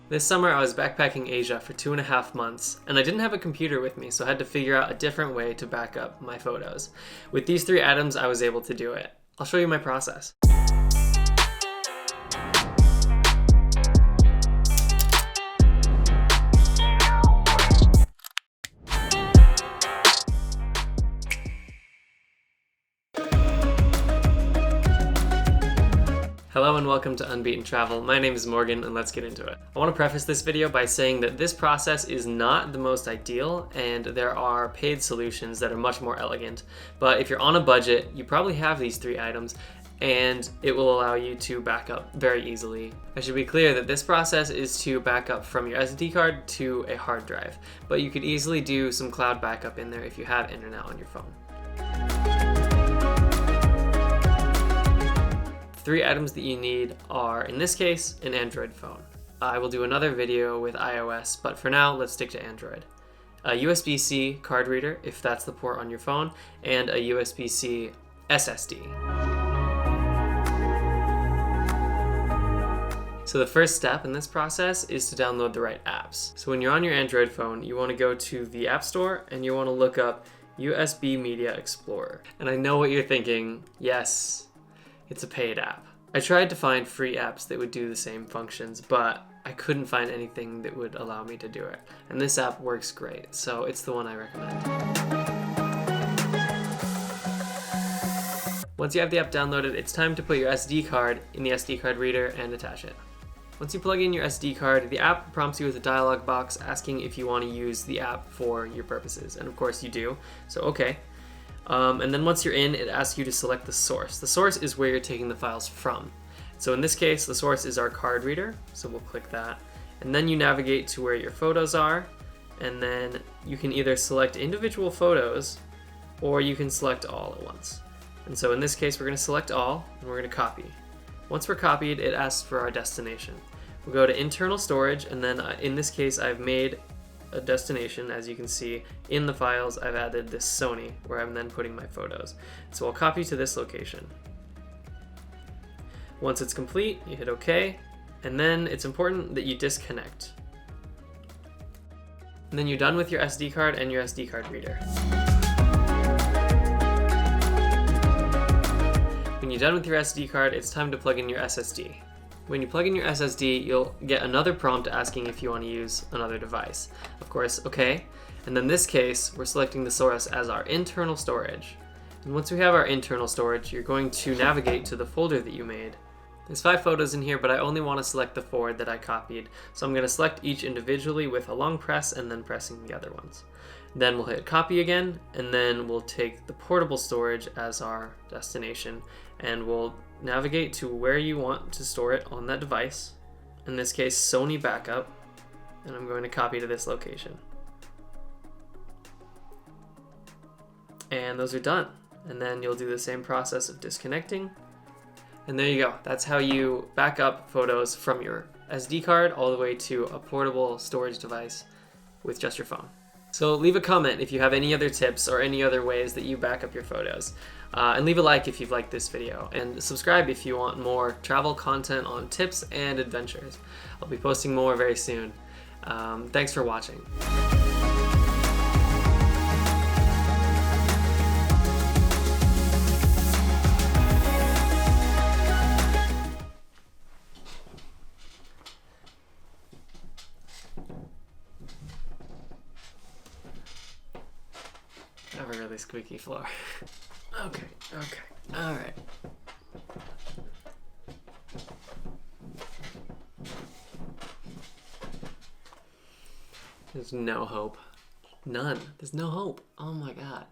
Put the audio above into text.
This summer I was backpacking Asia for 2.5 months, and I didn't have a computer with me, so I had to figure out a different way to back up my photos. With these 3 items, I was able to do it. I'll show you my process. Hello and welcome to Unbeaten Travel. My name is Morgan and let's get into it. I want to preface this video by saying that this process is not the most ideal and there are paid solutions that are much more elegant. But if you're on a budget, you probably have these 3 items and it will allow you to back up very easily. I should be clear that this process is to back up from your SD card to a hard drive, but you could easily do some cloud backup in there if you have internet on your phone. 3 items that you need are, in this case, an Android phone. I will do another video with iOS, but for now, let's stick to Android. A USB-C card reader, if that's the port on your phone, and a USB-C SSD. So the first step in this process is to download the right apps. So when you're on your Android phone, you want to go to the App Store and you want to look up USB Media Explorer. And I know what you're thinking, yes, it's a paid app. I tried to find free apps that would do the same functions, but I couldn't find anything that would allow me to do it. And this app works great, so it's the one I recommend. Once you have the app downloaded, it's time to put your SD card in the SD card reader and attach it. Once you plug in your SD card, the app prompts you with a dialog box asking if you want to use the app for your purposes. And of course you do, so okay. And then once you're in, it asks you to select the source. The source is where you're taking the files from. So in this case, the source is our card reader, so we'll click that. And then you navigate to where your photos are, and then you can either select individual photos, or you can select all at once. And so in this case, we're going to select all, and we're going to copy. Once we're copied, it asks for our destination. We'll go to internal storage, and then in this case, I've made a destination. As you can see in the files, I've added this Sony where I'm then putting my photos. So I'll copy to this location. Once it's complete, you hit OK, and then it's important that you disconnect. And then you're done with your SD card and your SD card reader. When you're done with your SD card, it's time to plug in your SSD. When you plug in your SSD, you'll get another prompt asking if you want to use another device. Of course, okay. And then in this case, we're selecting the source as our internal storage. And once we have our internal storage, you're going to navigate to the folder that you made. There's 5 photos in here, but I only want to select the 4 that I copied. So I'm going to select each individually with a long press and then pressing the other ones. Then we'll hit copy again, and then we'll take the portable storage as our destination, and we'll navigate to where you want to store it on that device. In this case, Sony backup, and I'm going to copy to this location. And those are done. And then you'll do the same process of disconnecting. And there you go. That's how you back up photos from your SD card all the way to a portable storage device with just your phone. So leave a comment if you have any other tips or any other ways that you back up your photos. And leave a like if you've liked this video. And subscribe if you want more travel content on tips and adventures. I'll be posting more very soon. Thanks for watching. I have a really squeaky floor. Okay, alright. There's no hope. None. There's no hope. Oh my god.